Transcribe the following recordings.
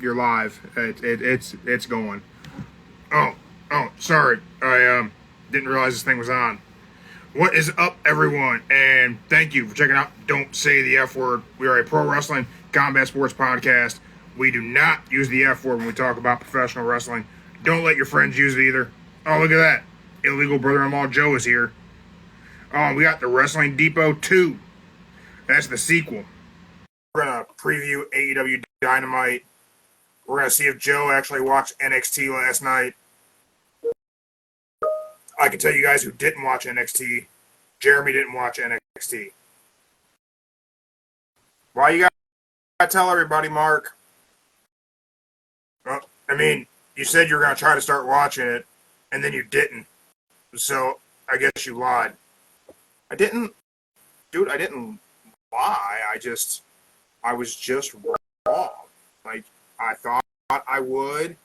you're live. It's going. Oh, sorry. I didn't realize this thing was on. What is up, everyone? And thank you for checking out Don't Say the F Word. We are a pro wrestling combat sports podcast. We do not use the F word when we talk about professional wrestling. Don't let your friends use it either. Oh, look at that. Illegal brother-in-law Joe is here. Oh, we got the Wrestling Depot 2. That's the sequel. We're going to preview AEW Dynamite. We're going to see if Joe actually watched NXT last night. I can tell you guys who didn't watch NXT. Jeremy didn't watch NXT. Why you got to tell everybody, Mark? Well, I mean, you said you were going to try to start watching it, and then you didn't. So, I guess you lied. I didn't lie. I was just wrong. Like, I thought I would.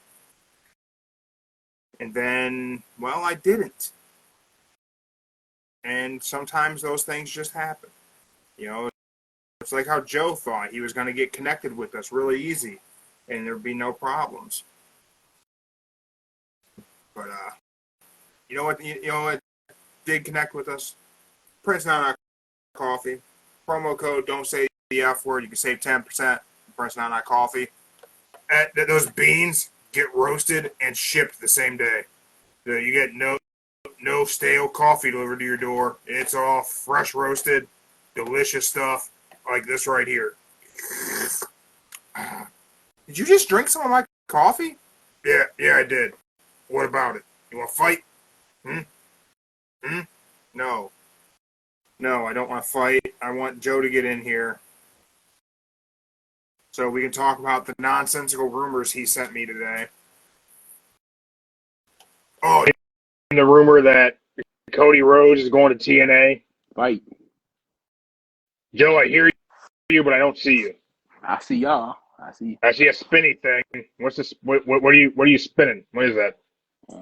And then, well, I didn't. And sometimes those things just happen. You know, it's like how Joe thought he was going to get connected with us really easy. And there'd be no problems. But, you know what did connect with us? Prince Nana Coffee. Promo code Don't Say the F Word. You can save 10%. Prince Nana Coffee. Those beans get roasted and shipped the same day. So you get no stale coffee delivered to your door. It's all fresh roasted, delicious stuff like this right here. Did you just drink some of my coffee? Yeah, I did. What about it? You want to fight? No, I don't want to fight. I want Joe to get in here so we can talk about the nonsensical rumors he sent me today. Oh, and the rumor that Cody Rhodes is going to TNA. Fight. Joe, I hear you, but I don't see you. I see y'all. I see a spinny thing. What's this? What are you spinning? What is that?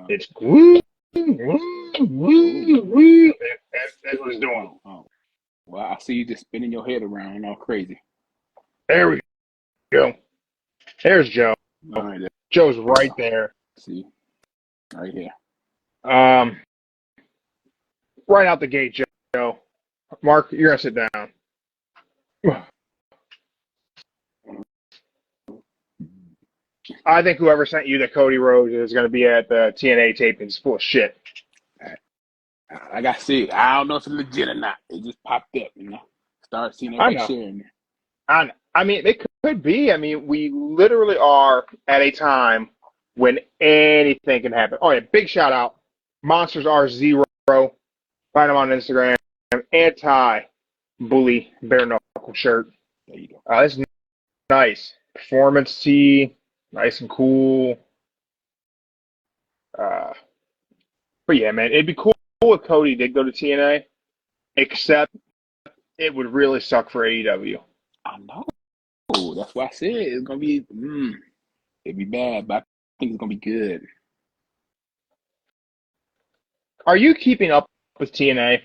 It's woo, woo, woo, woo. That's what it's doing. Oh. Well, I see you just spinning your head around all crazy. There we go. There's Joe. All right, there. Joe's right there. See, right here. Right out the gate, Joe. Mark, you're gonna sit down. I think whoever sent you that Cody Rhodes is going to be at the TNA taping is full of shit. Like I said, I don't know if it's legit or not. It just popped up, you know. Start seeing everybody sharing it. I mean, it could be. I mean, we literally are at a time when anything can happen. Oh, yeah, big shout out. Monsters are zero. Find them on Instagram. Anti-bully bare knuckle shirt. There you go. This is nice. Performance tee. Nice and cool. But yeah, man, it'd be cool if Cody did go to TNA, except it would really suck for AEW. I know. That's why I said it's gonna be. It'd be bad, but I think it's gonna be good. Are you keeping up with TNA?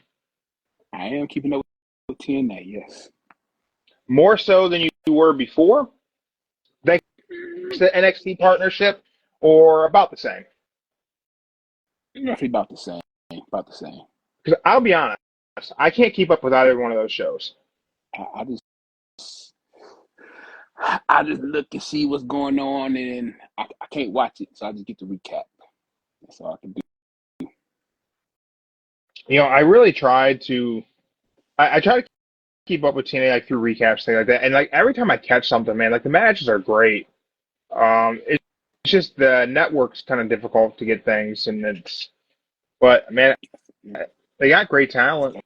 I am keeping up with TNA. Yes. More so than you were before? Thanks to the NXT partnership, or about the same? Roughly about the same. Because I'll be honest, I can't keep up with either one of those shows. I just look and see what's going on, and I can't watch it, so I just get to recap. That's all I can do. You know, I really tried to. I try to keep up with TNA like through recaps, things like that, and like every time I catch something, man, like the matches are great. It's just the network's kind of difficult to get things, but man, they got great talent.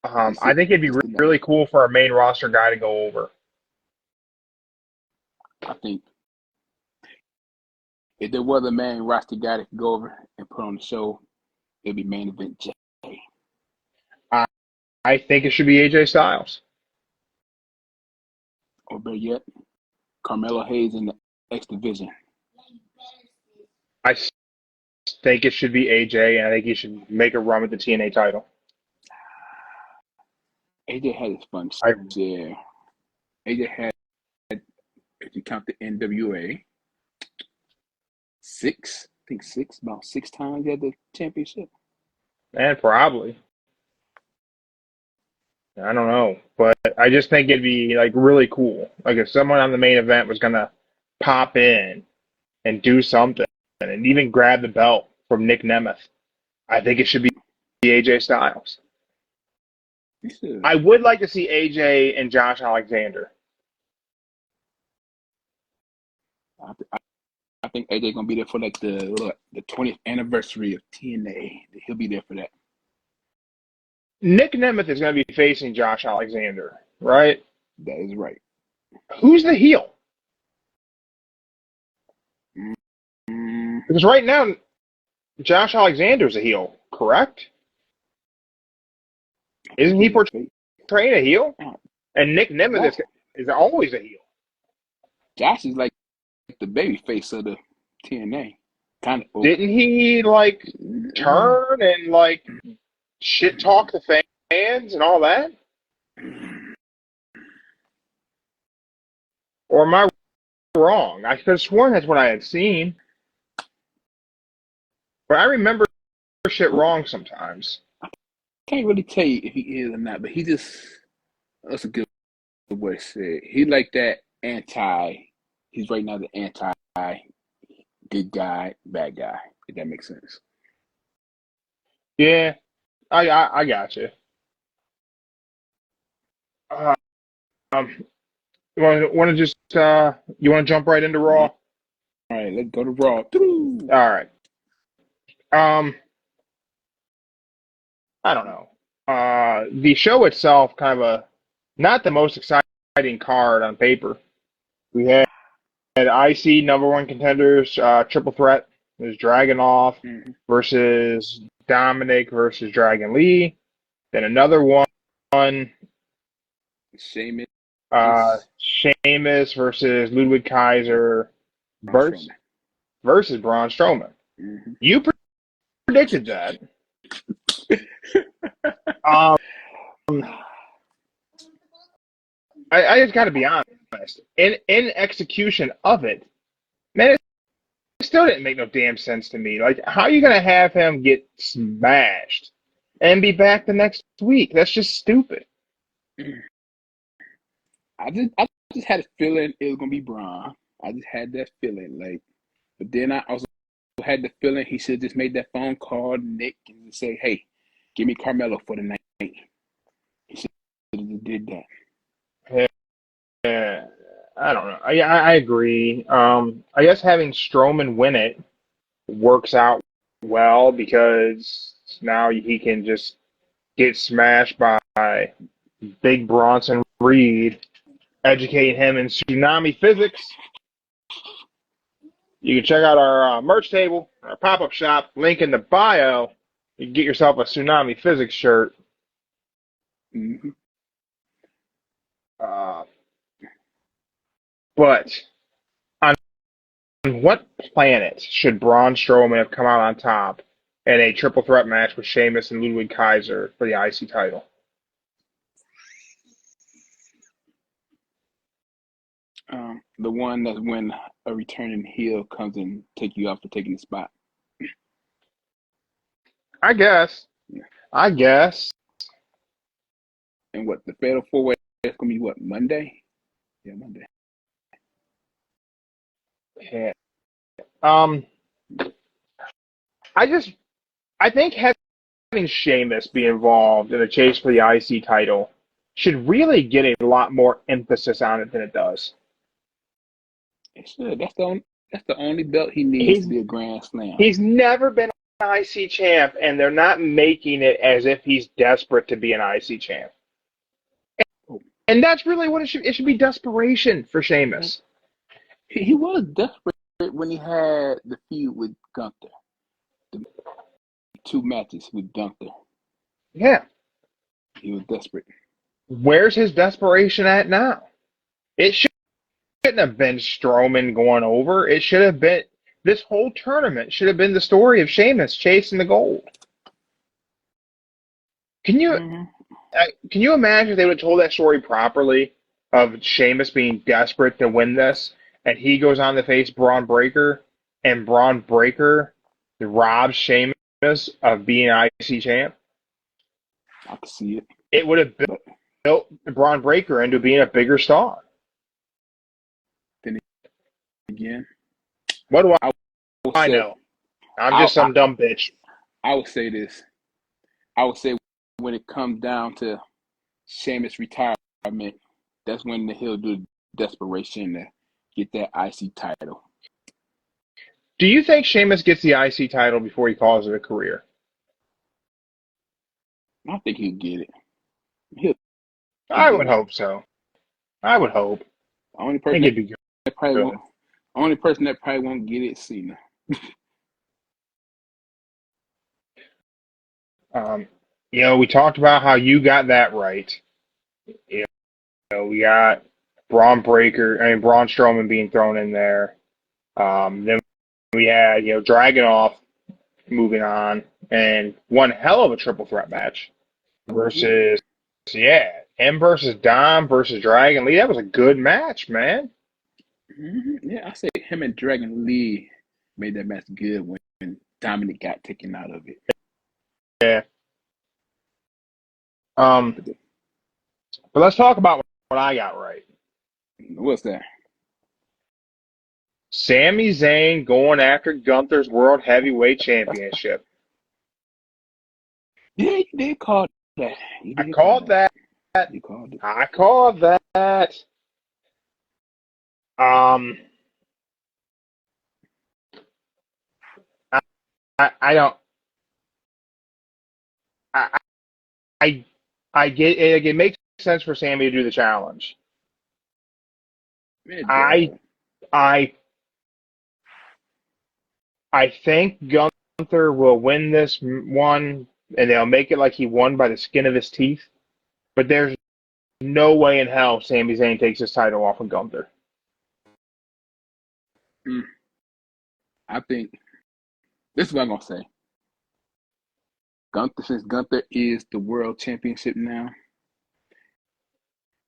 I think it'd be really cool for our main roster guy to go over. I think if there was a main roster guy that could go over and put on the show, it'd be main event Jay. I think it should be AJ Styles. Or better yet, Carmelo Hayes in the X Division. I think it should be AJ, and I think he should make a run with the TNA title. AJ had his fun share. AJ had, if you count the NWA, six. I think about 6 times at the championship. And probably. I don't know, but I just think it'd be like really cool. Like if someone on the main event was gonna pop in and do something and even grab the belt from Nick Nemeth, I think it should be AJ Styles. I would like to see AJ and Josh Alexander. I think AJ gonna be there for like the 20th anniversary of TNA. He'll be there for that. Nick Nemeth is going to be facing Josh Alexander, right? That is right. Who's the heel? Because right now, Josh Alexander's a heel, correct? Isn't he portraying a heel? And Nick Nemeth is always a heel. Josh is like the baby face of the TNA. Kind of. Didn't he like turn and like shit talk the fans and all that? Or am I wrong? I could have sworn that's what I had seen. But I remember shit wrong sometimes. Can't really tell you if he is or not, but he just, that's a good way to say it. He like that he's right now the anti good guy, bad guy, if that makes sense. Yeah, I got you. You want to just you want to jump right into Raw? All right, let's go to Raw. All right. I don't know. The show itself, kind of not the most exciting card on paper. We had IC #1 contenders, triple threat. There's Dragunov versus Dominic versus Dragon Lee. Then another one. Sheamus. Sheamus versus Ludwig Kaiser versus Braun Strowman. Mm-hmm. You predicted that. I just got to be honest. In execution of it, man, it still didn't make no damn sense to me. Like, how are you going to have him get smashed and be back the next week? That's just stupid. I just had a feeling it was going to be Braun. I just had that feeling. Like, but then I also had the feeling he should have just made that phone call to Nick and say, hey, give me Carmelo for the night. He should have did that. Yeah, I don't know. I agree. I guess having Strowman win it works out well because now he can just get smashed by Big Bronson Reed, educate him in tsunami physics. You can check out our merch table, our pop-up shop, link in the bio. You can get yourself a tsunami physics shirt. Mm-hmm. But on what planet should Braun Strowman have come out on top in a triple threat match with Sheamus and Ludwig Kaiser for the IC title? The one that's when a returning heel comes and take you off for taking the spot. I guess. And what, the Fatal 4-Way is going to be what, Monday? Yeah, Monday. Yeah. I think having Sheamus be involved in a chase for the IC title should really get a lot more emphasis on it than it does. It should. That's the only belt he needs to be a Grand Slam. He's never been an IC champ, and they're not making it as if he's desperate to be an IC champ. And that's really what it should. It should be desperation for Sheamus. He was desperate when he had the feud with Gunther. The 2 matches with Gunther. Yeah. He was desperate. Where's his desperation at now? It shouldn't have been Strowman going over. It should have been, this whole tournament should have been the story of Sheamus chasing the gold. Can you imagine if they would have told that story properly of Sheamus being desperate to win this, and he goes on to face Braun Breaker, and Braun Breaker robbed Sheamus of being IC champ, I can see it. it would have But built Braun Breaker into being a bigger star. then again, What do will I say, know? I'm just some dumb bitch. I would say this. I would say when it comes down to Sheamus' retirement, that's when he'll do desperation to get that IC title. Do you think Sheamus gets the IC title before he calls it a career? I think he'll get it. I would hope so. I would hope. Only I think person it'd be that probably good. won't. Only person that probably won't get it is Cena. We talked about how you got that right. We got Braun Strowman being thrown in there. Then we had, Dragunov moving on, and one hell of a triple threat match versus, him versus Dom versus Dragon Lee. That was a good match, man. Yeah, I say him and Dragon Lee made that match good when Dominic got taken out of it. Yeah. But let's talk about what I got right. What's that? Sami Zayn going after Gunther's World Heavyweight Championship. Yeah, you did call that. I called that. You called it. I called that. I don't. I get it. It makes sense for Sami to do the challenge. I think Gunther will win this one, and they'll make it like he won by the skin of his teeth. But there's no way in hell Sami Zayn takes his title off of Gunther. I think this is what I'm gonna say. Since Gunther is the world championship now,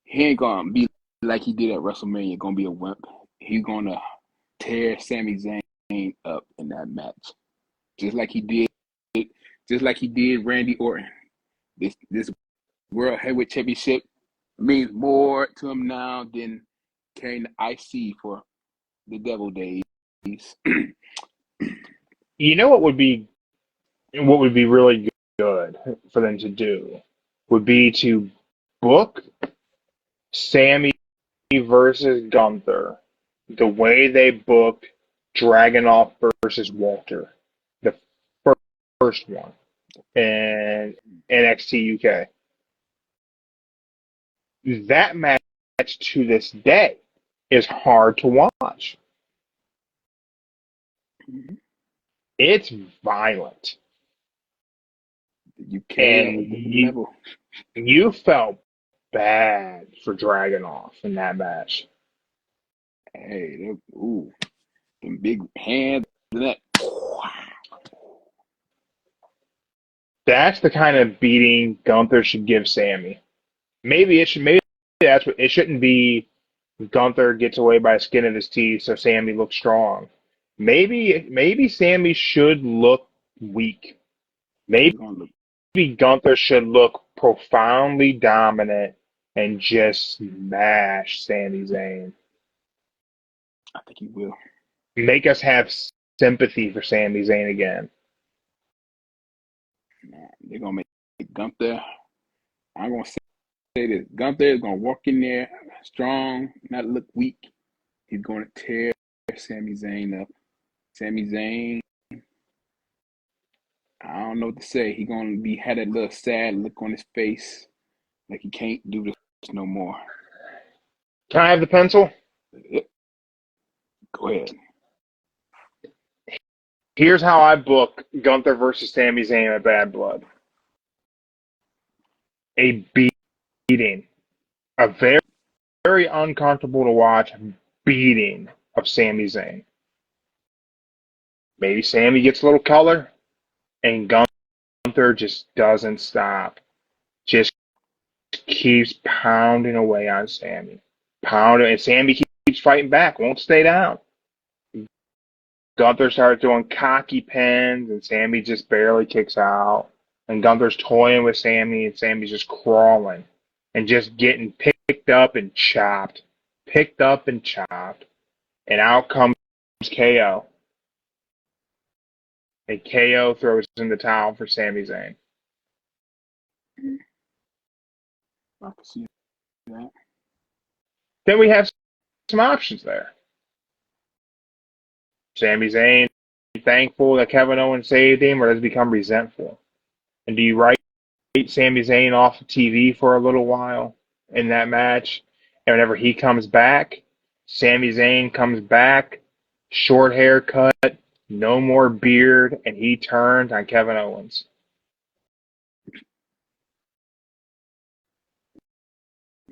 he ain't gonna be like he did at WrestleMania, gonna be a wimp. He's gonna tear Sami Zayn up in that match. Just like he did Randy Orton. This World Heavyweight Championship means more to him now than carrying the IC for the Devil Days. You know what would be really good for them to do would be to book Sammy versus Gunther the way they booked Dragunov versus Walter, the first one, in NXT UK. That match to this day is hard to watch. It's violent. You felt bad for Dragunov in that match. Hey, them big hands and that. That's the kind of beating Gunther should give Sammy. Maybe that's what it shouldn't be. Gunther gets away by the skin of his teeth, so Sammy looks strong. Maybe Sammy should look weak. Maybe Gunther should look profoundly dominant and just smash Sami Zayn. I think he will. Make us have sympathy for Sami Zayn again. They're going to make Gunther. I'm going to say this. Gunther is going to walk in there strong, not look weak. He's going to tear Sami Zayn up. Sami Zayn, I don't know what to say. He's going to had that little sad look on his face, like he can't do this no more. Can I have the pencil? Go ahead. Here's how I book Gunther versus Sami Zayn at Bad Blood. A beating. A very, very uncomfortable to watch beating of Sami Zayn. Maybe Sami gets a little color, and Gunther just doesn't stop. Just keeps pounding away on Sami. And Sami keeps fighting back, won't stay down. Gunther started doing cocky pins, and Sammy just barely kicks out. And Gunther's toying with Sammy, and Sammy's just crawling and just getting picked up and chopped. Picked up and chopped. And out comes KO. And KO throws in the towel for Sami Zayn. I can see that. Then we have some options there. Sami Zayn thankful that Kevin Owens saved him, or does he become resentful? And do you write Sami Zayn off of TV for a little while in that match? And whenever he comes back, Sami Zayn comes back, short haircut, no more beard, and he turns on Kevin Owens.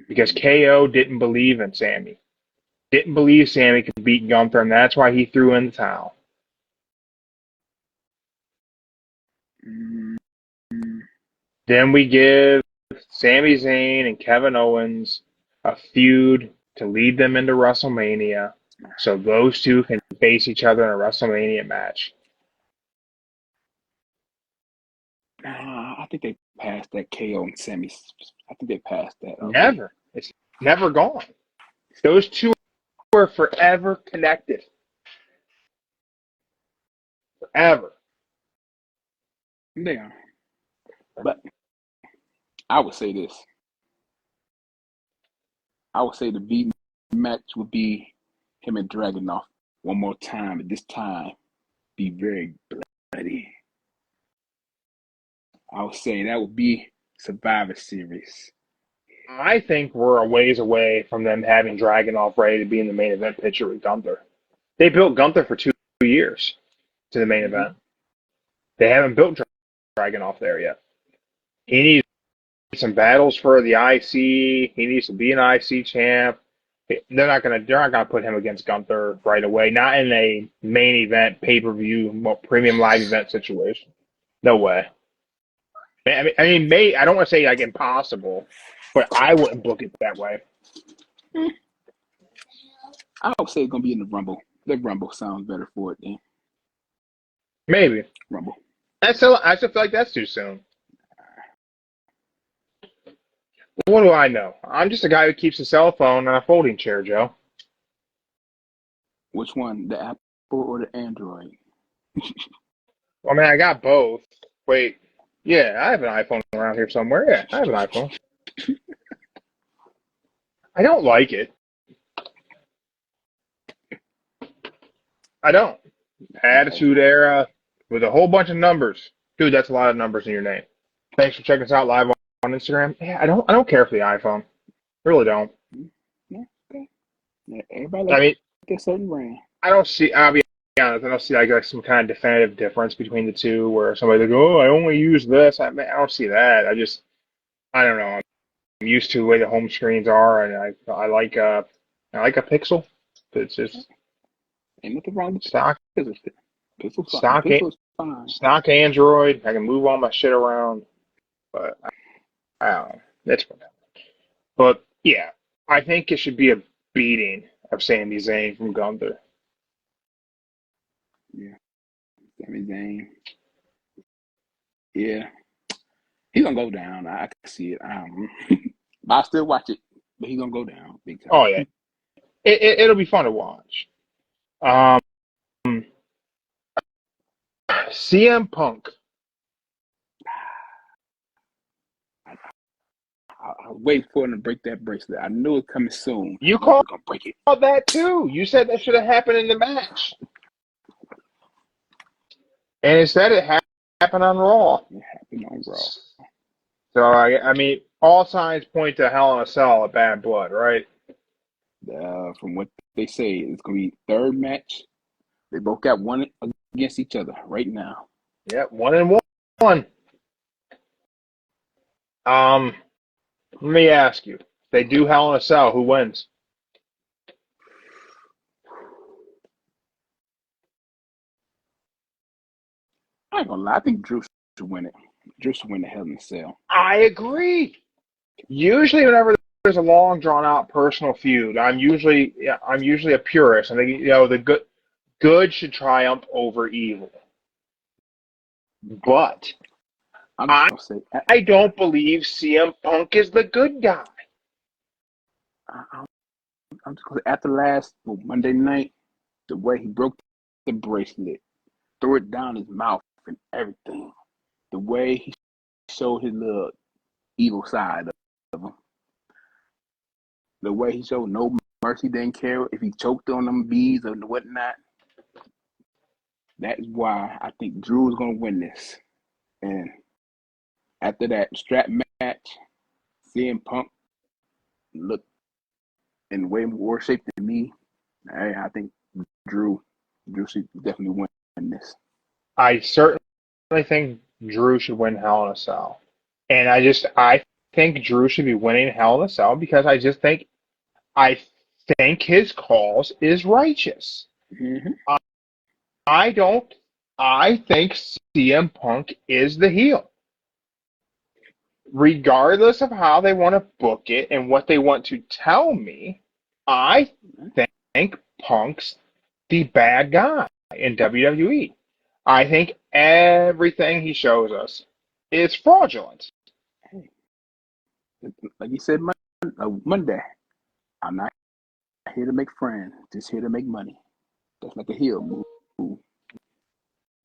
Because KO didn't believe in Sammy. Didn't believe Sammy could beat Gunther, and that's why he threw in the towel. Then we give Sami Zayn and Kevin Owens a feud to lead them into WrestleMania, so those two can face each other in a WrestleMania match. I think they passed that KO and Sammy. I think they passed that. Okay. Never. It's never gone. Those two are forever connected. Forever. They are. But I would say this. I would say the beat match would be him and Dragunov one more time. At this time, be very bloody. I would say that would be Survivor Series. I think we're a ways away from them having Dragunov ready to be in the main event picture with Gunther. They built Gunther for 2 years to the main event. They haven't built Dragunov there yet. He needs some battles for the IC. He needs to be an IC champ. They're not gonna put him against Gunther right away. Not in a main event, pay-per-view, premium live event situation. No way. I don't want to say like impossible, but I wouldn't book it that way. I would say it's gonna be in the Rumble. The Rumble sounds better for it then. Maybe Rumble. I still feel like that's too soon. What do I know? I'm just a guy who keeps a cell phone and a folding chair, Joe. Which one, the Apple or the Android? I mean, I got both. Wait. Yeah, I have an iPhone around here somewhere. Yeah, I have an iPhone. I don't like it. I don't. Attitude Era with a whole bunch of numbers. Dude, that's a lot of numbers in your name. Thanks for checking us out live on Instagram. Yeah, I don't care for the iPhone. Really don't. Yeah, okay. Yeah, everybody likes a certain brand. I'll be honest, I don't see like some kind of definitive difference between the two where somebody like, oh, I only use this. I don't see that. I don't know. I'm used to the way the home screens are, and I like a Pixel. It's just ain't nothing wrong with stock. Pixel's fine. Stock Android. I can move all my shit around, but I don't know. That's what. But yeah, I think it should be a beating of Sami Zayn from Gunther. Yeah, Sami Zayn. Yeah, he's gonna go down. I can see it. But I still watch it. But he's gonna go down big time. Oh yeah, it'll be fun to watch. CM Punk. I was waiting for him to break that bracelet. I knew it was coming soon. You called gonna break it. That too. You said that should have happened in the match, and instead it happened on Raw. It happened on Raw. So I mean, all signs point to Hell in a Cell of Bad Blood, right? From what they say, it's gonna be third match. They both got one against each other right now. Yeah, 1-1. Let me ask you: if they do Hell in a Cell, who wins? I ain't gonna lie. I think Drew should win it. Drew should win the Hell in a Cell. I agree. Usually, whenever there's a long, drawn-out personal feud, I'm usually a purist. I think the good should triumph over evil. But I don't believe CM Punk is the good guy. I'm just gonna say, after last Monday night, the way he broke the bracelet, threw it down his mouth and everything, the way he showed his little evil side of him, the way he showed no mercy, didn't care if he choked on them bees or whatnot. That is why I think Drew is gonna win this. And after that strap match, CM Punk looked in way more shape than me. I think Drew should definitely win this. I certainly think Drew should win Hell in a Cell. And I think Drew should be winning Hell in a Cell because I think his cause is righteous. Mm-hmm. I think CM Punk is the heel. Regardless of how they want to book it and what they want to tell me, I think Punk's the bad guy in WWE. I think everything he shows us is fraudulent. Like you said Monday, I'm not here to make friends, just here to make money. That's like a heel move.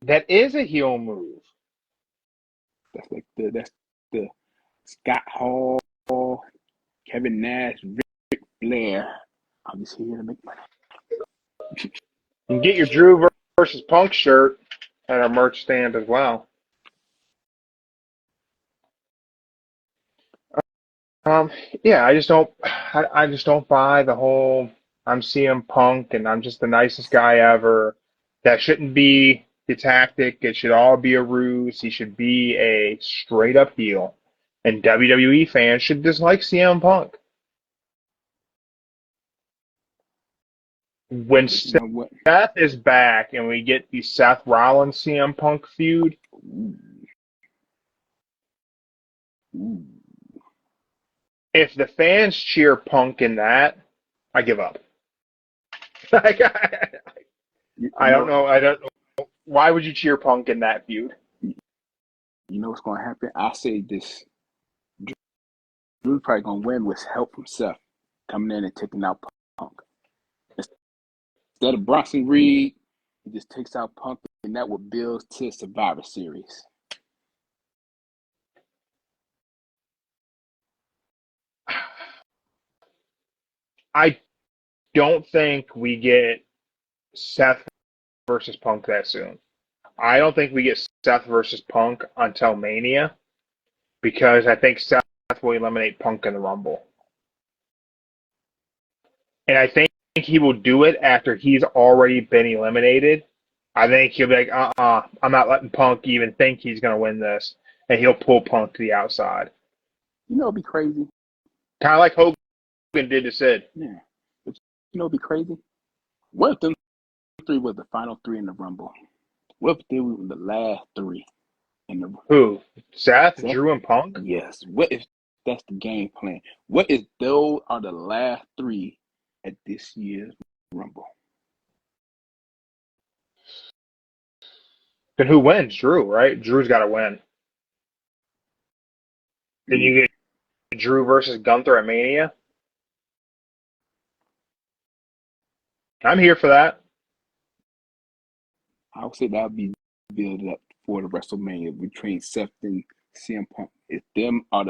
That is a heel move. That's like the Scott Hall, Kevin Nash, Ric Flair. I'm just here to make money. You can get your Drew versus Punk shirt at our merch stand as well. Yeah, I just don't buy the whole I'm CM Punk and I'm just the nicest guy ever. That shouldn't be the tactic. It should all be a ruse. He should be a straight up heel. And WWE fans should dislike CM Punk. When Seth is back and we get the Seth Rollins CM Punk feud, if the fans cheer Punk in that, I give up. I don't know. Why would you cheer Punk in that feud? You know what's going to happen? I say this. Drew's probably going to win with help from Seth coming in and taking out Punk. Instead of Bronson Reed, he just takes out Punk, and that would build to Survivor Series. I don't think we get Seth versus Punk that soon. I don't think we get Seth versus Punk until Mania because I think Seth will eliminate Punk in the Rumble. And I think he will do it after he's already been eliminated. I think he'll be like, I'm not letting Punk even think he's going to win this. And he'll pull Punk to the outside. You know it'd be crazy? Kind of like Hogan did to Sid. Yeah. But you know it'd be crazy? What if them three was the final three in the Rumble? What if they were the last three in the Rumble? Who? Seth, Drew, and Punk? Yes. What if that's the game plan? What if those are the last three at this year's Rumble? Then who wins? Drew, right? Drew's got to win. Then you get Drew versus Gunther at Mania. I'm here for that. I would say that would be built up for the WrestleMania between Seth and CM Punk. If them are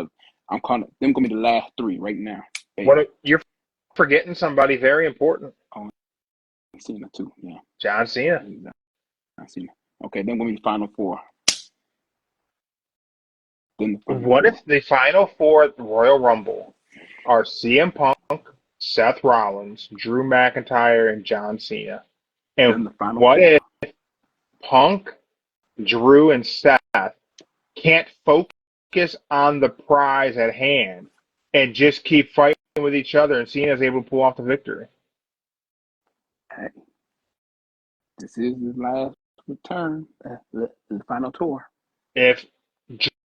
I'm calling them going to be the last three right now. You're forgetting somebody very important. Oh, Cena too, yeah. John Cena. John Cena. Okay, then going to be the final four. What if the final four at the Royal Rumble are CM Punk, Seth Rollins, Drew McIntyre, and John Cena? And what if Punk, Drew, and Seth can't focus on the prize at hand and just keep fighting with each other and Cena's able to pull off the victory? Hey, this is his last return, the final tour. If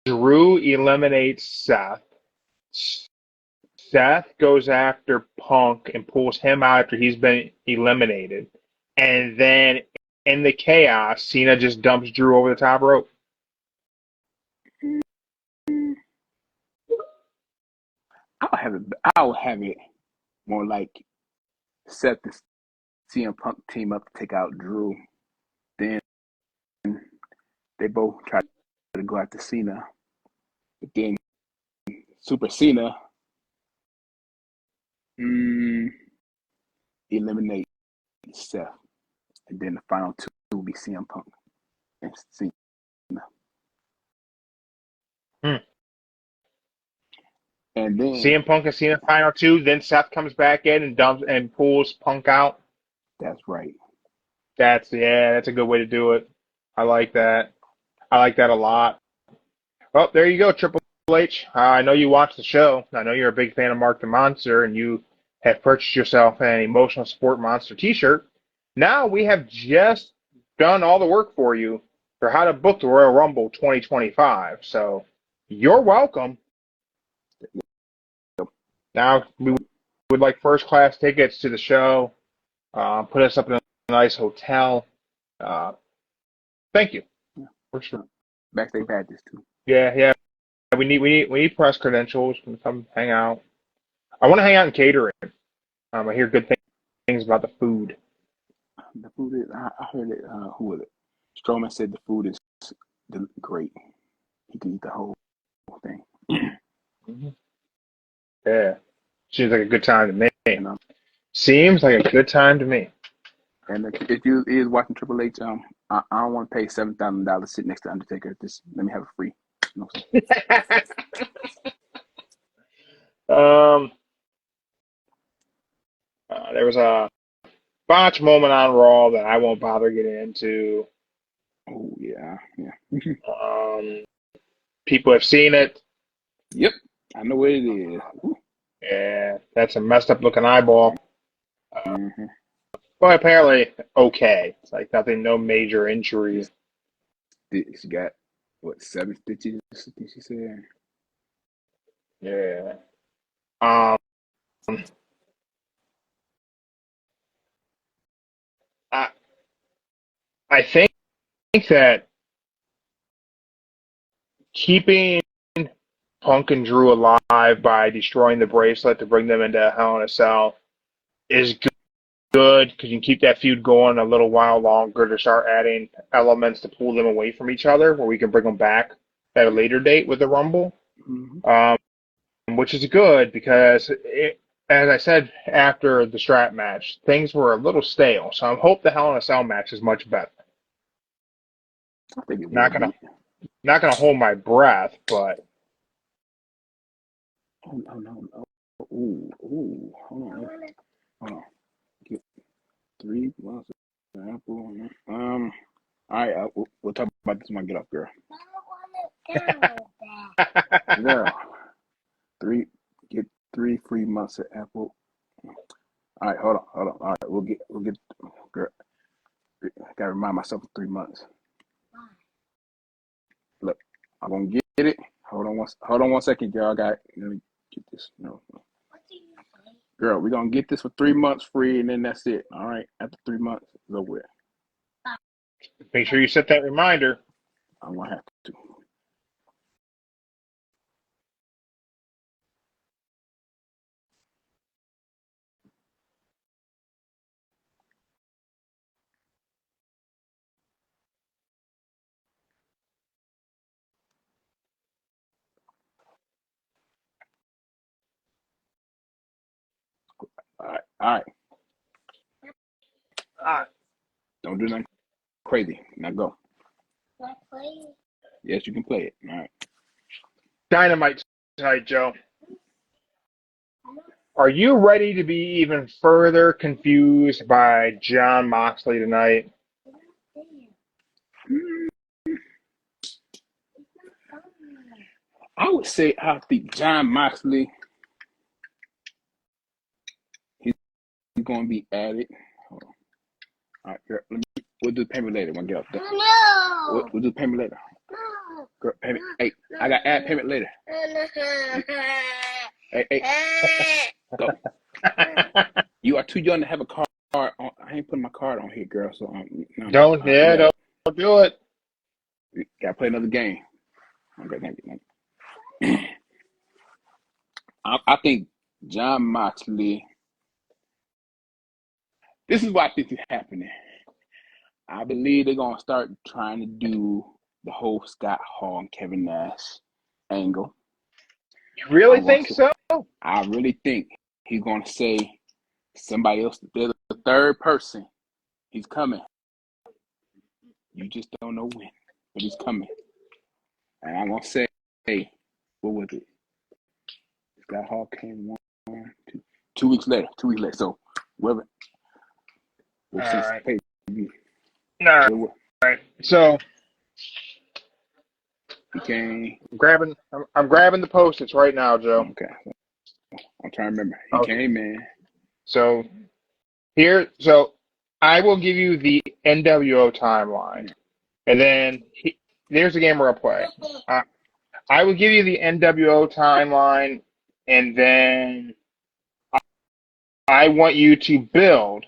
Drew eliminates Seth, Seth goes after Punk and pulls him out after he's been eliminated, and then in the chaos, Cena just dumps Drew over the top rope. I'll have it more like Seth and CM Punk team up to take out Drew. Then they both try to go after Cena. But then Super Cena eliminate Seth. And then the final two will be CM Punk and Cena. And then CM Punk and Cena final two, then Seth comes back in and dumps and pulls Punk out. That's right. That's a good way to do it. I like that. I like that a lot. Well, there you go, Triple H. I know you watch the show. I know you're a big fan of Mark the Monster, and you have purchased yourself an Emotional Support Monster t-shirt. Now we have just done all the work for you for how to book the Royal Rumble 2025. So you're welcome. Now we would like first class tickets to the show. Put us up in a nice hotel. Thank you. For sure. Backstage badges too. Yeah. We need press credentials. Come hang out. I want to hang out in catering. I hear good things about the food. The food is. I heard it. Who was it? Strowman said the food is great. He can eat the whole thing. Mm-hmm. Yeah, seems like a good time to me. You know? Seems like a good time to me. And if you is watching Triple H, I don't want to pay $7,000 to sit next to Undertaker. Just let me have it free. You know there was a botch moment on Raw that I won't bother getting into. Oh yeah. People have seen it. Yep, I know what it is. Yeah, that's a messed up looking eyeball. Mm-hmm. But apparently okay. It's like nothing, no major injuries. She got what, 7 stitches? Did she say? Yeah. I think that keeping Punk and Drew alive by destroying the bracelet to bring them into Hell in a Cell is good because you can keep that feud going a little while longer to start adding elements to pull them away from each other where we can bring them back at a later date with the Rumble. Mm-hmm. Which is good because, as I said after the strap match, things were a little stale. So I hope the Hell in a Cell match is much better. I think it not gonna hold my breath, but no. Ooh, hold on. Get 3 months of apple. All right, we'll talk about this when I get up, girl. Girl, get 3 free months of apple. All right, hold on. All right, we'll get. Girl, I gotta remind myself of 3 months. Look, I'm gonna get it. Hold on one second, girl. Let me get this. No. Girl, we're gonna get this for 3 months free, and then that's it. All right. After 3 months, it's over with. Make sure you set that reminder. I'm gonna have to. All right. Don't do nothing crazy. Now go. Can I play it? Yes, you can play it. All right. Dynamite tonight, Joe. Are you ready to be even further confused by Jon Moxley tonight? I would say I think Jon Moxley, he's going to be added. Hold on. All right, girl, we'll do the payment later when I get up there. No. We'll do the payment later. No. Girl, payment. Hey, I got add payment later. Hey. Go. You are too young to have a car I ain't putting my card on here, girl. So no, Don't do it. Gotta play another game. Okay, thank you. I think Jon Moxley. This is what I think is happening. I believe they're gonna start trying to do the whole Scott Hall and Kevin Nash angle. You really think so? I really think he's gonna say somebody else. There's a third person. He's coming. You just don't know when, but he's coming. And I'm gonna say, hey, what was it? Scott Hall came 2 weeks later. 2 weeks later. So whoever. All right. So he came. I'm grabbing the Post-its right now, Joe. Okay. I'm trying to remember. He came in. So I will give you the NWO timeline, and then there's a game we're gonna play. I will give you the NWO timeline, and then I want you to build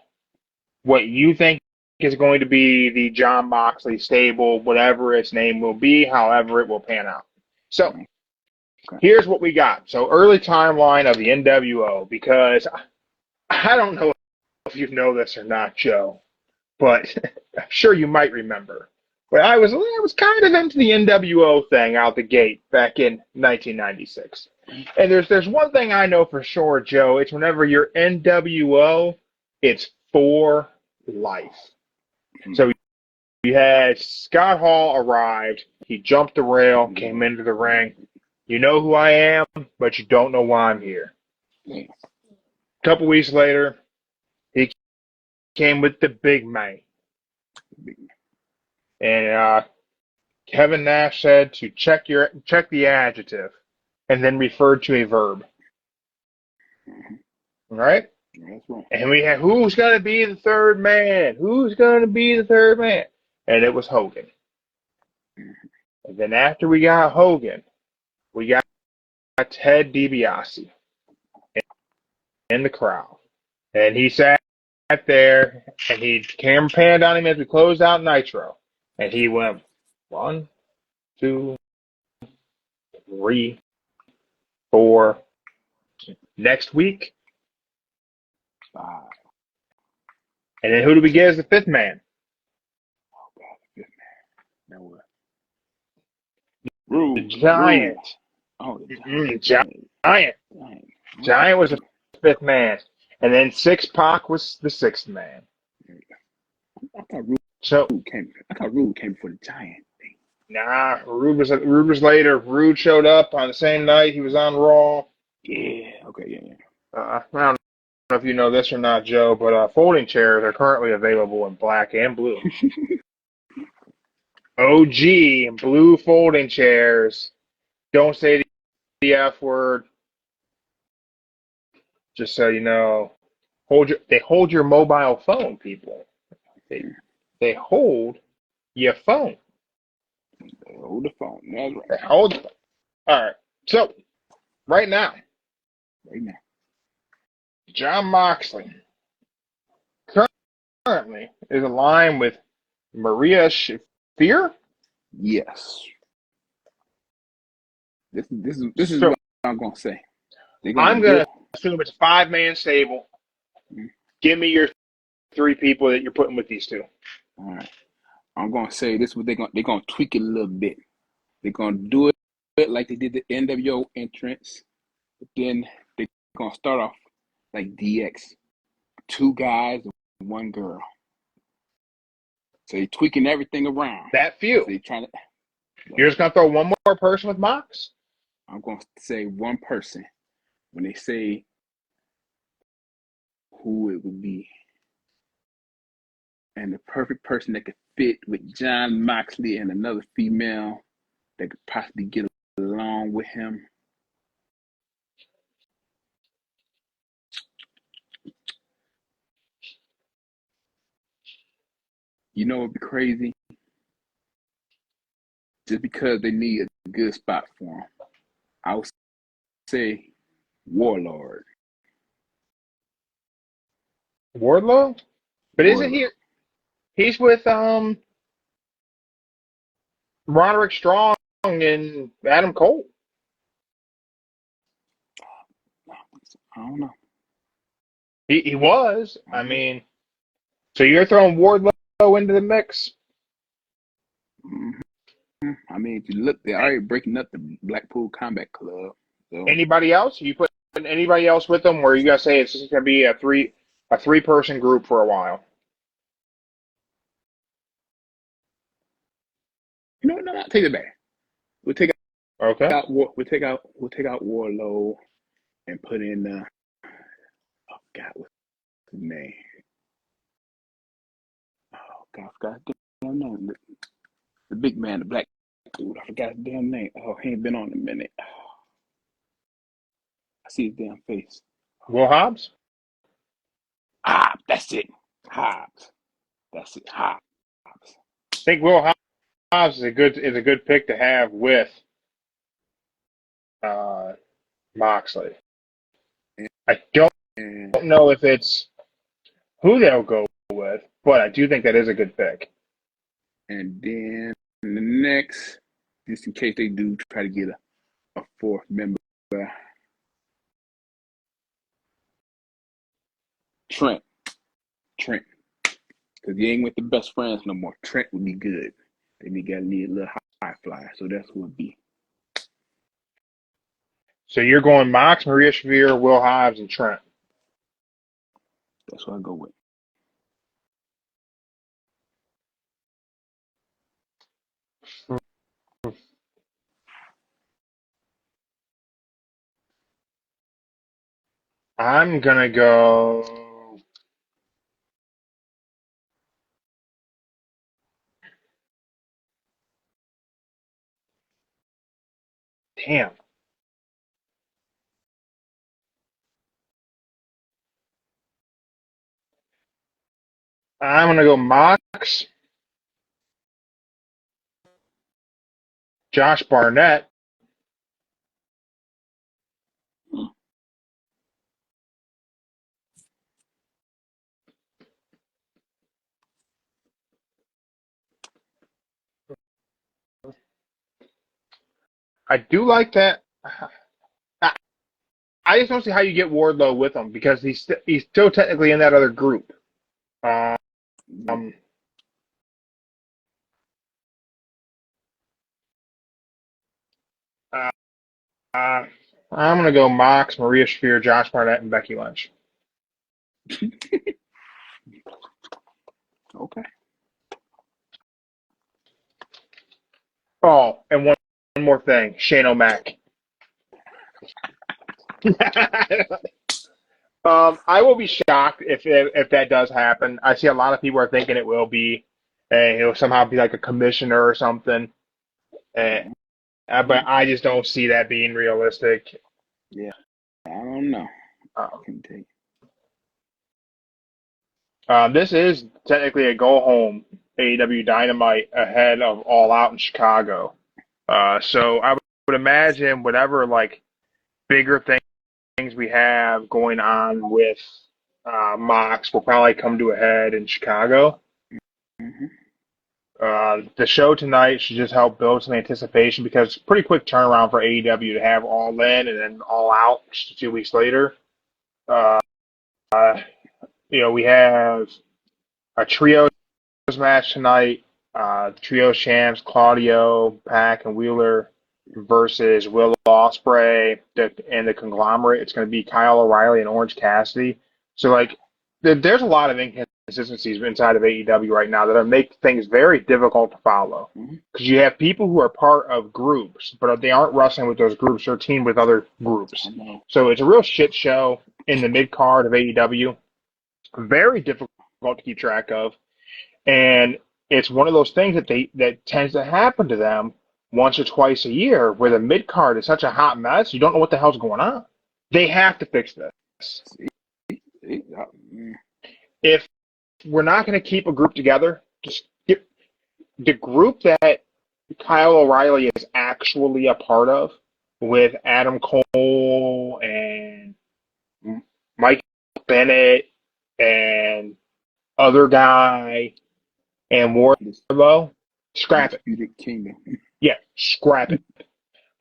what you think is going to be the Jon Moxley stable, whatever its name will be, however it will pan out. So here's what we got. So early timeline of the NWO, because I don't know if you know this or not, Joe, but I'm sure you might remember. But I was kind of into the NWO thing out the gate back in 1996. And there's one thing I know for sure, Joe. It's whenever you're NWO, it's for life. So you had Scott Hall arrived. He jumped the rail, came into the ring. You know who I am, but you don't know why I'm here. A couple weeks later, he came with the big man. And Kevin Nash said to check the adjective and then referred to a verb. All right? And we had, who's going to be the third man? Who's going to be the third man? And it was Hogan. And then after we got Hogan, we got Ted DiBiase in the crowd. And he sat there, and he camera panned on him as we closed out Nitro. And he went 1, 2, 3, 4. Next week, 5. And then who do we get as the fifth man? Oh God, the fifth man. That was Rude. The Giant. Oh, the Giant. Giant was the fifth man. And then Six Pac was the sixth man. I thought Rude came for the Giant thing. Nah, Rude was later. Rude showed up on the same night he was on Raw. Yeah. Okay. Yeah. I don't know if you know this or not, Joe, but folding chairs are currently available in black and blue. OG blue folding chairs. Don't say the F word. Just so you know, they hold your mobile phone, people. They hold your phone. They hold the phone. That's right. They hold the phone. All right. So, right now, Jon Moxley currently is aligned with Maria Shafir. Yes. This is what I'm gonna say. I'm gonna assume it's 5-man stable. Give me your 3 people that you're putting with these 2. All right. I'm gonna say this is what they're gonna tweak it a little bit. They're gonna do it like they did the NWO entrance, but then they're gonna start off like DX. 2 guys and 1 girl. So they're tweaking everything around. That few. So you're just gonna throw one more person with Mox? I'm gonna say one person. When they say who it would be, and the perfect person that could fit with Jon Moxley and another female that could possibly get along with him. You know what would be crazy? Just because they need a good spot for him. I would say Warlord. Wardlow? But isn't he? He's with Roderick Strong and Adam Cole. I don't know. He was. I mean, so you're throwing Wardlow into the mix? Mm-hmm. I mean, if you look, they're already breaking up the Blackpool Combat Club. So. Anybody else? You put anybody else with them? Where you guys say it's just going to be a three-person group for a while? No, take it back. We'll take out Wardlow and put in oh God, what's his name? Oh God, I forgot his damn name. The big man, the black dude. I forgot his damn name. Oh, he ain't been on in a minute. Oh. I see his damn face. Will Hobbs? That's it. Hobbs. That's it. Hobbs. I think Will Hobbs is a good pick to have with Moxley. I don't know if it's who they'll go with, but I do think that is a good pick. And then the next, just in case they do try to get a fourth member, Trent. Because he ain't with the best friends no more. Trent would be good. They need a little high flyer, so that's what it would be. So you're going Mox, Maria Shavir, Will Hobbs, and Trent. That's what I go with. I'm gonna go. Damn. I'm gonna go Mox, Josh Barnett, I do like that. I just don't see how you get Wardlow with him because he's still technically in that other group. I'm gonna go Mox, Maria Shafir, Josh Barnett, and Becky Lynch. Okay. Oh, and one more thing, Shane O'Mac. I will be shocked if that does happen. I see a lot of people are thinking it will be, and he'll somehow be like a commissioner or something. But I just don't see that being realistic. Yeah, I don't know. I can tell you. This is technically a go-home AEW Dynamite ahead of All Out in Chicago. So I would imagine whatever like bigger things we have going on with Mox will probably come to a head in Chicago. Mm-hmm. The show tonight should just help build some anticipation because it's a pretty quick turnaround for AEW to have All In and then All Out just 2 weeks later. We have a trios match tonight. Trio champs Claudio, PAC, and Wheeler versus Will Ospreay and the conglomerate. It's going to be Kyle O'Reilly and Orange Cassidy. So, like, there's a lot of inconsistencies inside of AEW right now that make things very difficult to follow. Because you have people who are part of groups, but they aren't wrestling with those groups. They're teamed with other groups. So it's a real shit show in the mid-card of AEW. Very difficult to keep track of. And it's one of those things that tends to happen to them once or twice a year where the mid-card is such a hot mess, you don't know what the hell's going on. They have to fix this. If we're not going to keep a group together, just get the group that Kyle O'Reilly is actually a part of with Adam Cole and Mike Bennett and other guy, and Wardlow, scrap it. Undisputed Kingdom. Yeah, scrap it.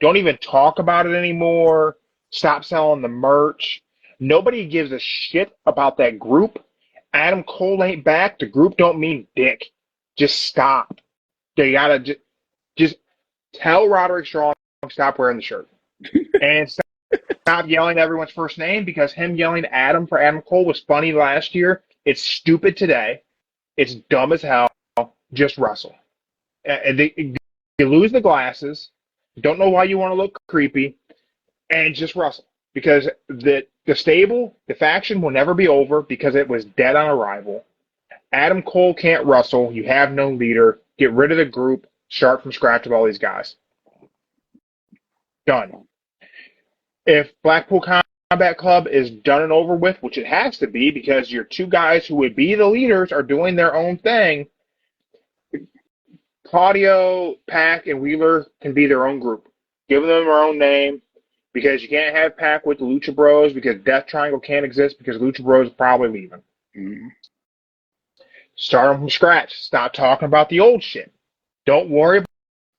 Don't even talk about it anymore. Stop selling the merch. Nobody gives a shit about that group. Adam Cole ain't back. The group don't mean dick. Just stop. They gotta just tell Roderick Strong stop wearing the shirt. And stop yelling everyone's first name, because him yelling Adam for Adam Cole was funny last year. It's stupid today. It's dumb as hell. Just wrestle. You lose the glasses. Don't know why you want to look creepy. And just wrestle. Because the stable, the faction will never be over because it was dead on arrival. Adam Cole can't wrestle. You have no leader. Get rid of the group. Start from scratch with all these guys. Done. If Blackpool Combat Club is done and over with, which it has to be because your two guys who would be the leaders are doing their own thing, Claudio, PAC, and Wheeler can be their own group. Give them their own name, because you can't have PAC with the Lucha Bros, because Death Triangle can't exist because Lucha Bros is probably leaving. Mm-hmm. Start them from scratch. Stop talking about the old shit. Don't worry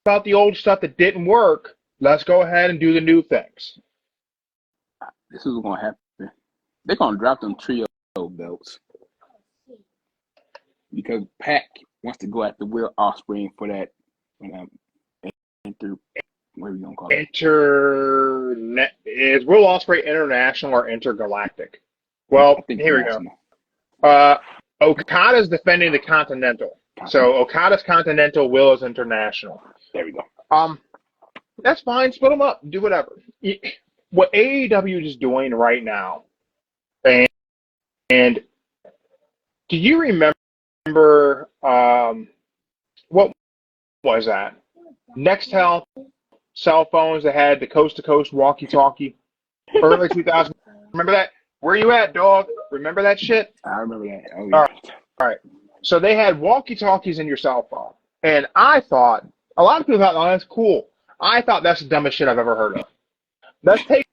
about the old stuff that didn't work. Let's go ahead and do the new things. This is what's going to happen. They're going to drop them trio belts because PAC wants to go after Will Ospreay for that what are we going to call it? Is Will Ospreay international or intergalactic? Well, here we go. Okada's defending the Continental. So Okada's Continental, Will is international. There we go. That's fine. Split them up. Do whatever. What AEW is doing right now, and do you remember what was that? Nextel cell phones that had the coast-to-coast walkie-talkie, early 2000. Remember that? Where you at, dog? Remember that shit? I remember that. Oh, yeah. All right. So they had walkie-talkies in your cell phone, and I thought, a lot of people thought, oh, that's cool. I thought that's the dumbest shit I've ever heard of. Let's take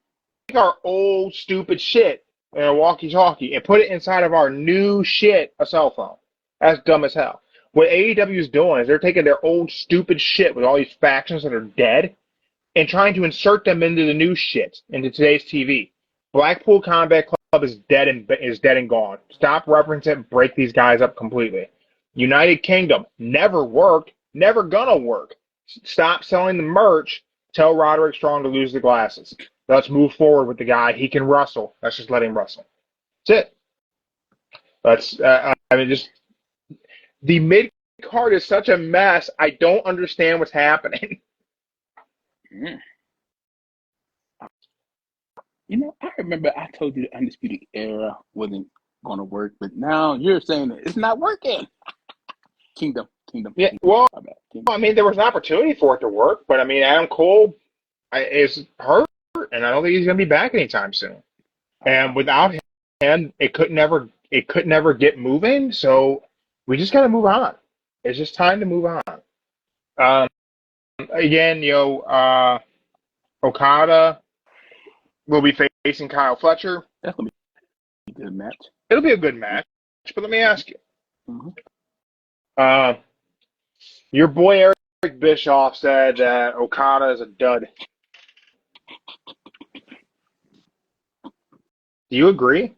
our old stupid shit in a walkie-talkie and put it inside of our new shit, a cell phone. That's dumb as hell. What AEW is doing is they're taking their old stupid shit with all these factions that are dead and trying to insert them into the new shit, into today's TV. Blackpool Combat Club is dead and gone. Stop referencing it. Break these guys up completely. United Kingdom never worked. Never gonna work. Stop selling the merch. Tell Roderick Strong to lose the glasses. Let's move forward with the guy. He can wrestle. Let's just let him wrestle. That's it. Just the mid card is such a mess. I don't understand what's happening. You know, I remember I told you the Undisputed Era wasn't going to work, but now you're saying that it's not working. Kingdom. Yeah, well, I mean, there was an opportunity for it to work, but I mean, Adam Cole is hurt, and I don't think he's going to be back anytime soon. And without him, it could never get moving. So we just got to move on. It's just time to move on. Again, Okada will be facing Kyle Fletcher. That's going to be a good match. It'll be a good match, but let me ask you. Mm-hmm. Your boy Eric Bischoff said that Okada is a dud. Do you agree?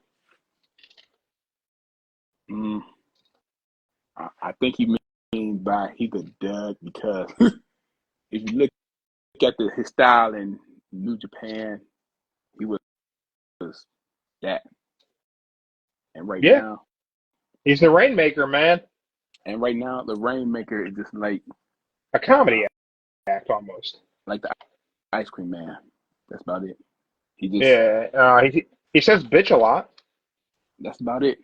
I think he means by he's a dud because if you look at his style in New Japan, he was that. And now, he's the Rainmaker, man. And right now, the Rainmaker is just like a comedy act almost. Like the Ice Cream Man. That's about it. He says bitch a lot. That's about it.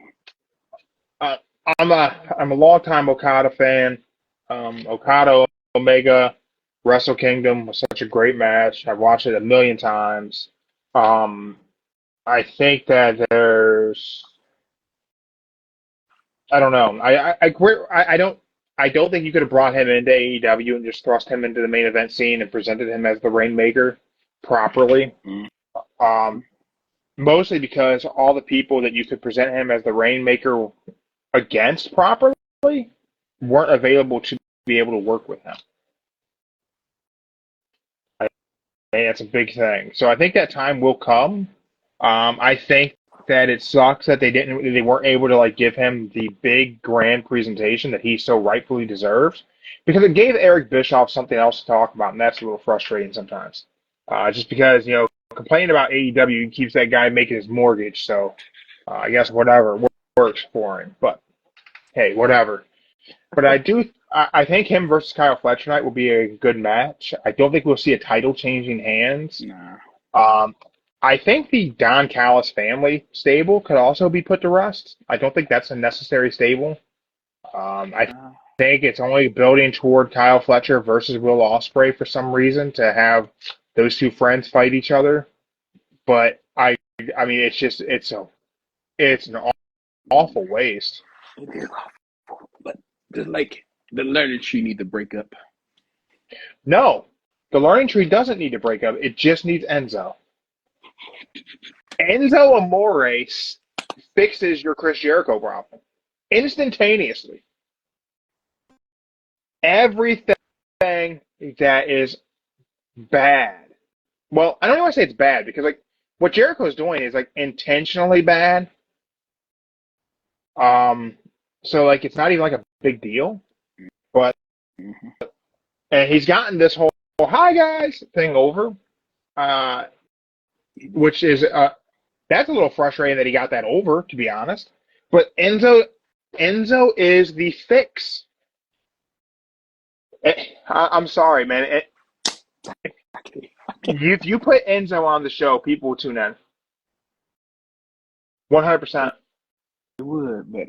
I'm a longtime Okada fan. Okada Omega Wrestle Kingdom was such a great match. I've watched it a million times. I think that I don't know. I don't think you could have brought him into AEW and just thrust him into the main event scene and presented him as the Rainmaker properly. Mostly because all the people that you could present him as the Rainmaker against properly weren't available to be able to work with him. And that's a big thing. So I think that time will come. I think that it sucks that they weren't able to like give him the big grand presentation that he so rightfully deserves, because it gave Eric Bischoff something else to talk about, and that's a little frustrating sometimes. Just because complaining about AEW keeps that guy making his mortgage, so I guess whatever works for him. But hey, whatever. But I think him versus Kyle Fletcher tonight will be a good match. I don't think we'll see a title changing hands. Nah. I think the Don Callis family stable could also be put to rest. I don't think that's a necessary stable. I think it's only building toward Kyle Fletcher versus Will Ospreay for some reason to have those two friends fight each other. But I mean, it's an awful waste. It is awful, but just like the learning tree need to break up. No, the learning tree doesn't need to break up. It just needs Enzo. Enzo Amore fixes your Chris Jericho problem instantaneously. Everything that is bad. Well, I don't even want to say it's bad because like what Jericho is doing is like intentionally bad. So like it's not even like a big deal, but and he's gotten this whole "hi guys" thing over, which is that's a little frustrating that he got that over, to be honest. But Enzo is the fix. I'm sorry, man. If you put Enzo on the show, people will tune in. 100%. It would, but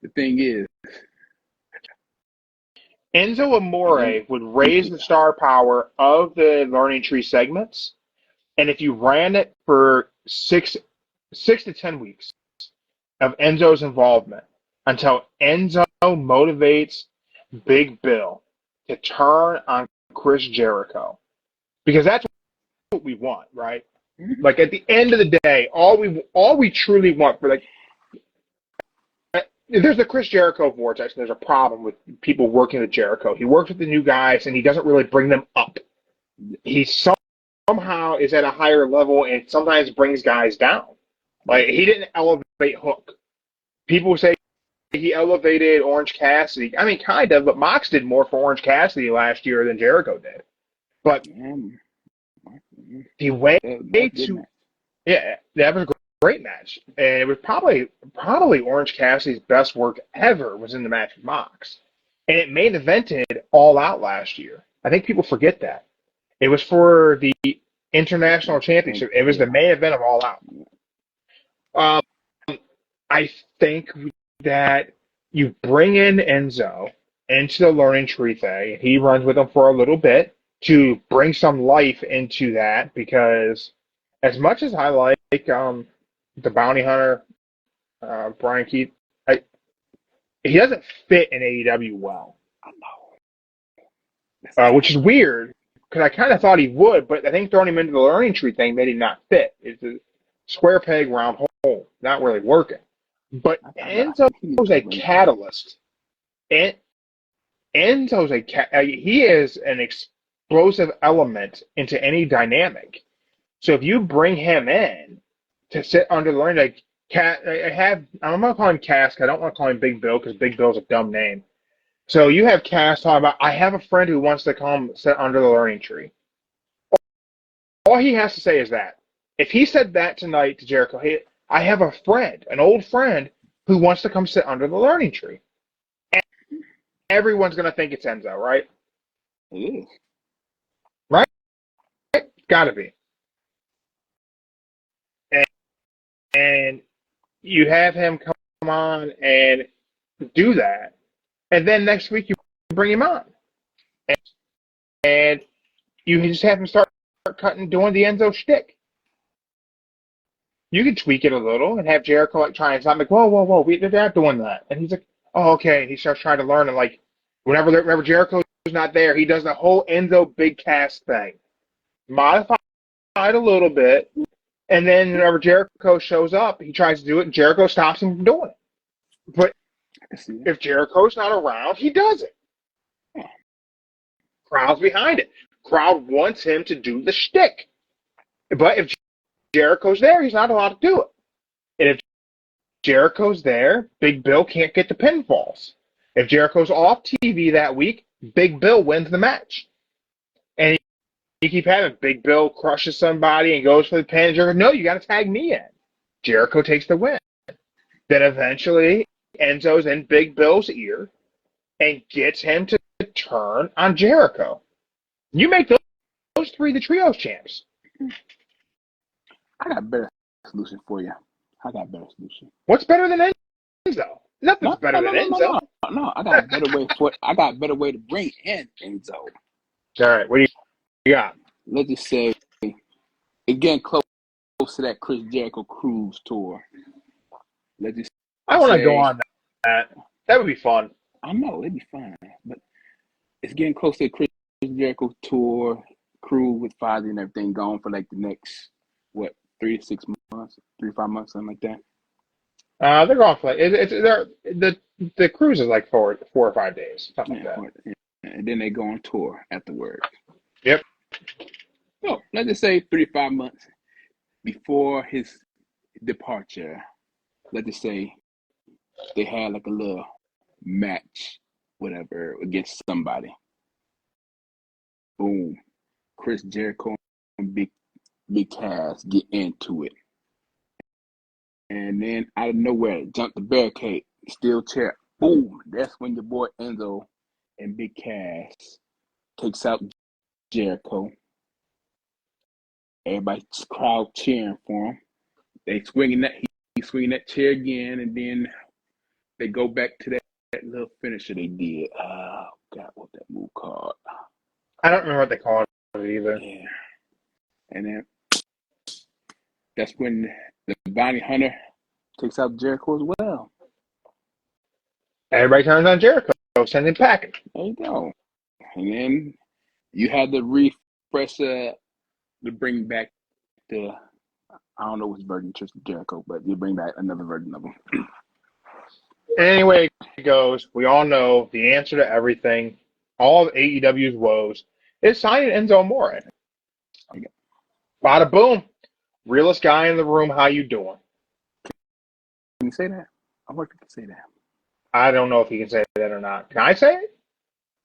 the thing is, Enzo Amore would raise the star power of the learning tree segments, and if you ran it for 6 to 10 weeks of Enzo's involvement until Enzo motivates Big Bill to turn on Chris Jericho, because that's what we want, right? Like at the end of the day, all we truly want for like. There's the Chris Jericho vortex, and there's a problem with people working with Jericho. He works with the new guys, and he doesn't really bring them up. He somehow is at a higher level, and sometimes brings guys down. Like, he didn't elevate Hook. People say he elevated Orange Cassidy. I mean, kind of, but Mox did more for Orange Cassidy last year than Jericho did. But the way to... Yeah, that was a great match, and it was probably Orange Cassidy's best work ever was in the match with Mox, and it main evented All Out last year. I think people forget that it was for the International Championship. It was the main event of All Out. I think that you bring in Enzo into the learning tree thing. He runs with them for a little bit to bring some life into that, because as much as I like the bounty hunter, Brian Keith, he doesn't fit in AEW well. I know. Which is weird, because I kind of thought he would, but I think throwing him into the learning tree thing made him not fit. It's a square peg, round hole, not really working. But Enzo's a catalyst. Enzo's he is an explosive element into any dynamic. So if you bring him in to sit under the learning, I'm going to call him Cass. I don't want to call him Big Bill because Big Bill's a dumb name. So you have Cass talking about, I have a friend who wants to come sit under the learning tree. All he has to say is that. If he said that tonight to Jericho, hey, I have a friend, an old friend, who wants to come sit under the learning tree. And everyone's going to think it's Enzo, right? it is. Right? Got to be. And you have him come on and do that. And then next week you bring him on. And you just have him start doing the Enzo shtick. You can tweak it a little and have Jericho like try and stop, like, whoa, they're not doing that. And he's like, oh, okay. And he starts trying to learn, and like, whenever Jericho's not there, he does the whole Enzo Big Cass thing. Modified a little bit. And then whenever Jericho shows up, he tries to do it, and Jericho stops him from doing it. But I can see it. if Jericho's not around, he does it. Yeah. Crowd's behind it. Crowd wants him to do the shtick. But if Jericho's there, he's not allowed to do it. And if Jericho's there, Big Bill can't get the pinfalls. If Jericho's off TV that week, Big Bill wins the match. And you keep having Big Bill crushes somebody and goes for the pin. Jericho, no, you got to tag me in. Jericho takes the win. Then eventually, Enzo's in Big Bill's ear and gets him to turn on Jericho. You make those three the trios champs. I got a better solution for you. I got a better solution. What's better than Enzo? Nothing's better than Enzo. No, I got a better way I got a better way to bring in Enzo. All right, what do you got? Let's just say, again, close to that Chris Jericho cruise tour. Let's just I want to go on that. That would be fun. I know, it'd be fun. But it's getting close to the Chris Jericho tour, crew with Fozzy and everything going for like the next, 3 to 6 months, 3 to 5 months, something like that. They're going for like the cruise is like 4 or 5 days, something like that. And then they go on tour afterwards. Yep. So let's just say 3 to 5 months before his departure. Let's just say they had like a little match, whatever, against somebody. Boom. Chris Jericho and Big Cass get into it. And then out of nowhere, jump the barricade, steel chair. Boom. That's when your boy Enzo and Big Cass takes out Jericho. Everybody's crowd cheering for him. He's swinging that chair again, and then they go back to that little finisher they did. Oh God, what's that move called? I don't remember what they call it either. Yeah. And then that's when the bounty hunter takes out Jericho as well. Everybody turns on Jericho, send him packing. There you go. And then you had the refresh to bring back I don't know which version of Jericho, but you bring back another version of him. Anyway it goes, we all know the answer to everything, all of AEW's woes, is signing Enzo Amore. Okay. Bada boom. Realest guy in the room, how you doing? Can you say that? I wonder if you can say that. I don't know if he can say that or not. Can I say it?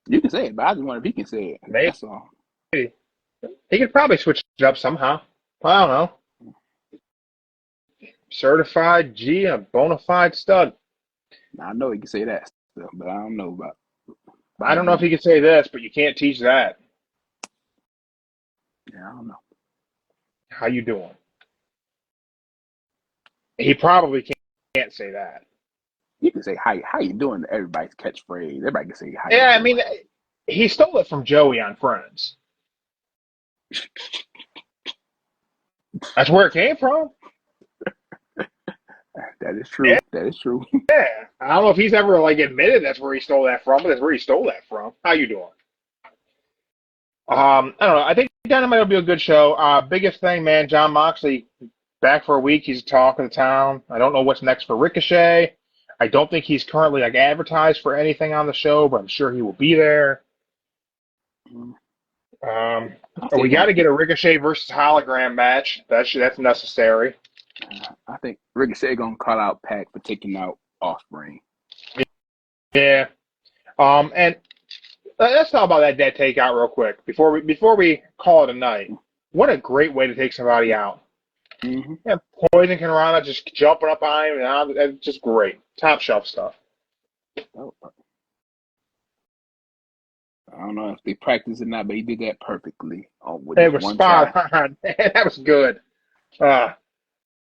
You can say it, but I just wonder if he can say it. Maybe. That's all. He could probably switch it up somehow. I don't know. Certified G, a bona fide stud. I know he can say that stuff, but I don't know about. I don't know if he can say this, but you can't teach that. Yeah, I don't know. How you doing? He probably can't say that. You can say how you doing to everybody's catchphrase. Everybody can say how. Yeah, I mean, he stole it from Joey on Friends. That's where it came from. That is true. Yeah. That is true. Yeah. I don't know if he's ever like admitted that's where he stole that from, but that's where he stole that from. How you doing? I don't know. I think Dynamite will be a good show. Biggest thing, man, Jon Moxley back for a week. He's the talk of the town. I don't know what's next for Ricochet. I don't think he's currently like advertised for anything on the show, but I'm sure he will be there. We got to get a Ricochet versus hologram match. That's necessary. I think Ricochet gonna call out PAC for taking out Ospreay. Yeah. And let's talk about that takeout real quick before we call it a night. What a great way to take somebody out. Mm-hmm. Yeah, Poison Conrada just jumping up on him, and it's just great. Top shelf stuff. Oh. I don't know if they practiced or not, but he did that perfectly. It was spot on. That was good.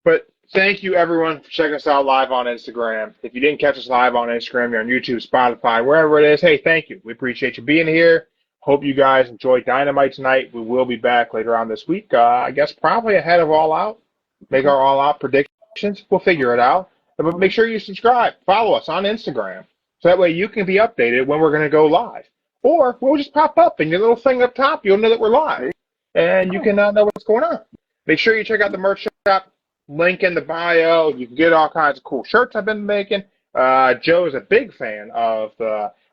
But thank you, everyone, for checking us out live on Instagram. If you didn't catch us live on Instagram, you're on YouTube, Spotify, wherever it is. Hey, thank you. We appreciate you being here. Hope you guys enjoyed Dynamite tonight. We will be back later on this week. I guess probably ahead of All Out. Make our All Out predictions. We'll figure it out. But make sure you subscribe. Follow us on Instagram. So that way you can be updated when we're going to go live. Or we'll just pop up in your little thing up top. You'll know that we're live. And you can know what's going on. Make sure you check out the merch shop. Link in the bio. You can get all kinds of cool shirts I've been making. Joe is a big fan of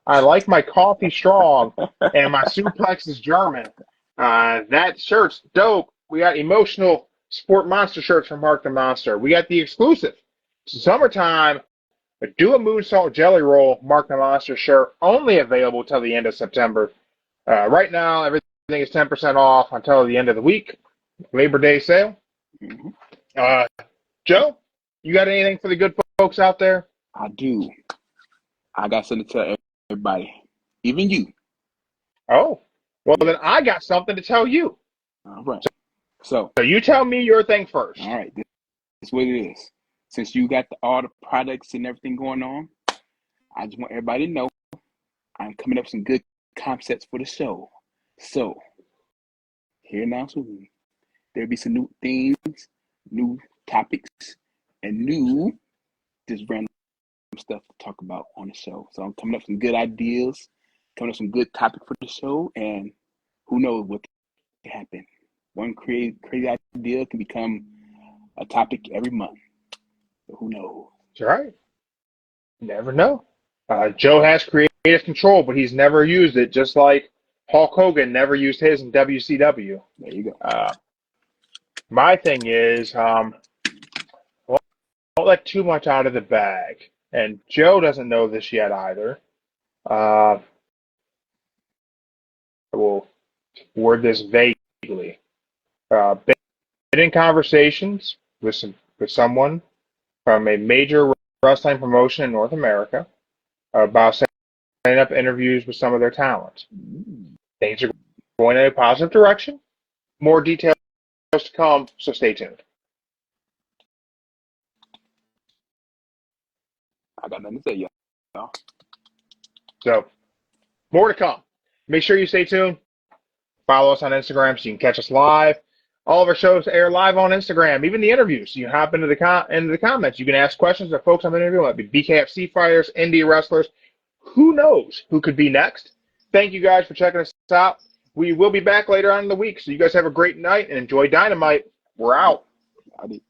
I like my coffee strong and my suplex is German. That shirt's dope. We got emotional sport monster shirts from Mark the Monster. We got the exclusive summertime do a moonsault jelly roll Mark the Monster shirt only available till the end of September. Right now, everything is 10% off until the end of the week. Labor Day sale. Joe, you got anything for the good folks out there? I do. I got something to tell everybody, even you. Oh, well, then I got something to tell you. All right. So you tell me your thing first. All right. This is what it is. Since you got all the products and everything going on, I just want everybody to know I'm coming up with some good concepts for the show. So, here now soon, there'll be some new themes, new topics, and new just random stuff to talk about on the show. So I'm coming up with some good ideas, coming up with some good topic for the show, and who knows what can happen. One crazy idea can become a topic every month. So who knows? That's right. Never know. Joe has creative control, but he's never used it, just like Hulk Hogan never used his in WCW. There you go. My thing is, don't let too much out of the bag. And Joe doesn't know this yet either. I will word this vaguely. Been in conversations with someone from a major wrestling promotion in North America about setting up interviews with some of their talent. Things are going in a positive direction. More details to come, so stay tuned. I got nothing to say, y'all. So, more to come. Make sure you stay tuned. Follow us on Instagram so you can catch us live. All of our shows air live on Instagram, even the interviews. You hop into the comments. You can ask questions of folks I'm interviewing. It might be BKFC fighters, indie wrestlers. Who knows who could be next? Thank you guys for checking us out. We will be back later on in the week, so you guys have a great night and enjoy Dynamite. We're out. Howdy.